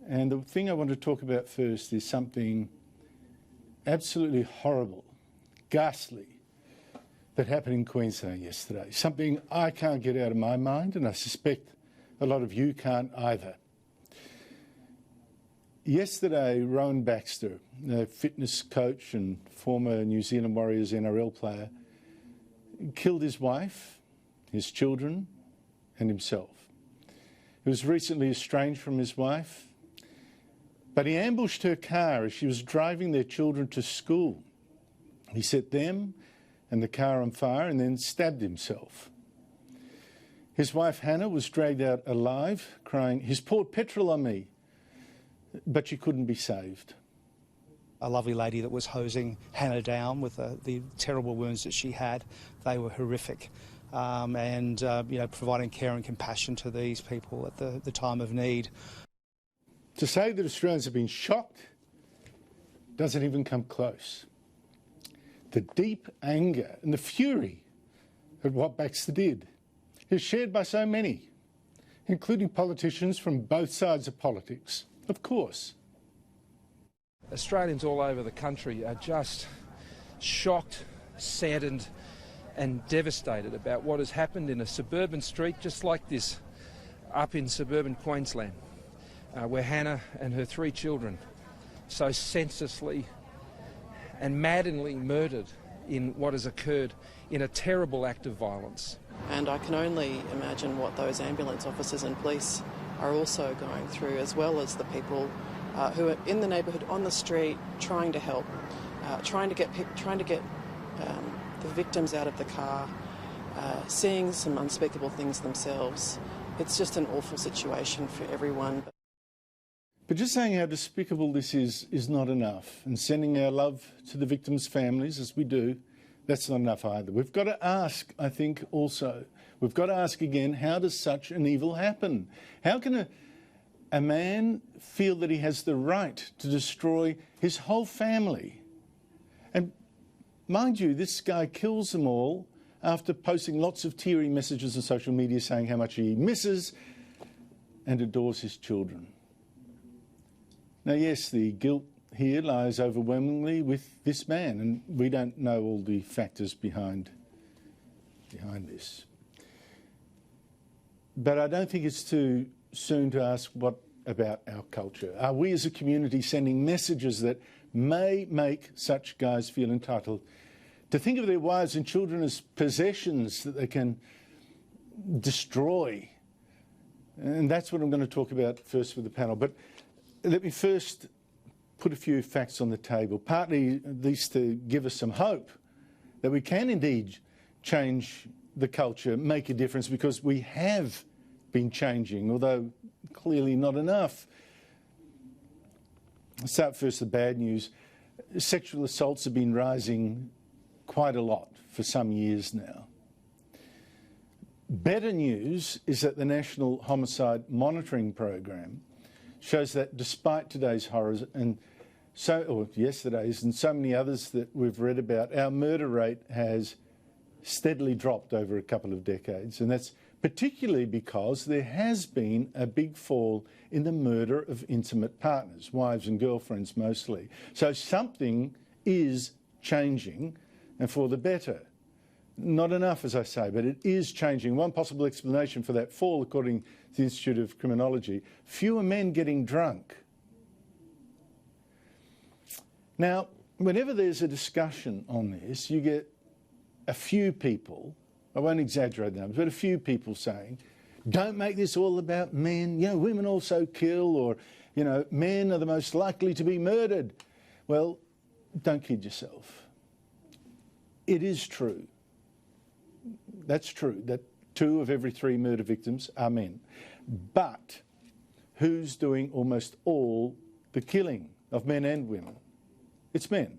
And the thing I want to talk about first is something absolutely horrible, ghastly, that happened in Queensland yesterday. Something I can't get out of my mind, and I suspect a lot of you can't either. Yesterday, Rowan Baxter, a fitness coach and former New Zealand Warriors NRL player, killed his wife, his children, and himself. He was recently estranged from his wife, but he ambushed her car as she was driving their children to school. He set them and the car on fire and then stabbed himself. His wife Hannah was dragged out alive, crying, "He's poured petrol on me," but she couldn't be saved. A lovely lady that was hosing Hannah down with the terrible wounds that she had. They were horrific. Providing care and compassion to these people at the time of need. To say that Australians have been shocked doesn't even come close. The deep anger and the fury at what Baxter did is shared by so many, including politicians from both sides of politics, of course. Australians all over the country are just shocked, saddened and devastated about what has happened in a suburban street just like this up in suburban Queensland, where Hannah and her 3 children so senselessly and maddeningly murdered in what has occurred in a terrible act of violence. And I can only imagine what those ambulance officers and police are also going through, as well as the people who are in the neighbourhood, on the street, trying to help, trying to get the victims out of the car, seeing some unspeakable things themselves. It's just an awful situation for everyone. But just saying how despicable this is not enough, and sending our love to the victims' families, as we do, that's not enough either. We've got to ask, I think, also, we've got to ask again, how does such an evil happen? How can a man feel that he has the right to destroy his whole family? And mind you, this guy kills them all after posting lots of teary messages on social media saying how much he misses and adores his children. Now, yes, the guilt here lies overwhelmingly with this man, and we don't know all the factors behind this. But I don't think it's too soon to ask, what about our culture? Are we as a community sending messages that may make such guys feel entitled to think of their wives and children as possessions that they can destroy? And that's what I'm going to talk about first with the panel. But let me first put a few facts on the table, partly at least to give us some hope that we can indeed change the culture, make a difference, because we have been changing, although clearly not enough. I'll start first with the bad news. Sexual assaults have been rising quite a lot for some years now. Better news is that the National Homicide Monitoring Program shows that despite today's horrors and yesterday's and so many others that we've read about, our murder rate has steadily dropped over a couple of decades, and that's particularly because there has been a big fall in the murder of intimate partners, wives and girlfriends mostly. So something is changing, and for the better. Not enough, as I say, but it is changing. One possible explanation for that fall, according to the Institute of Criminology, fewer men getting drunk. Now, whenever there's a discussion on this, you get a few people, I won't exaggerate the numbers, but a few people saying, don't make this all about men, women also kill, or, men are the most likely to be murdered. Well, don't kid yourself. It is true. That's true, that 2 of every 3 murder victims are men. But who's doing almost all the killing of men and women? It's men.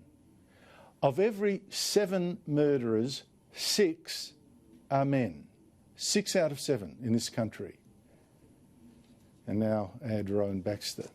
Of every 7 murderers, 6 are men. 6 out of 7 in this country. And now add Rowan Baxter.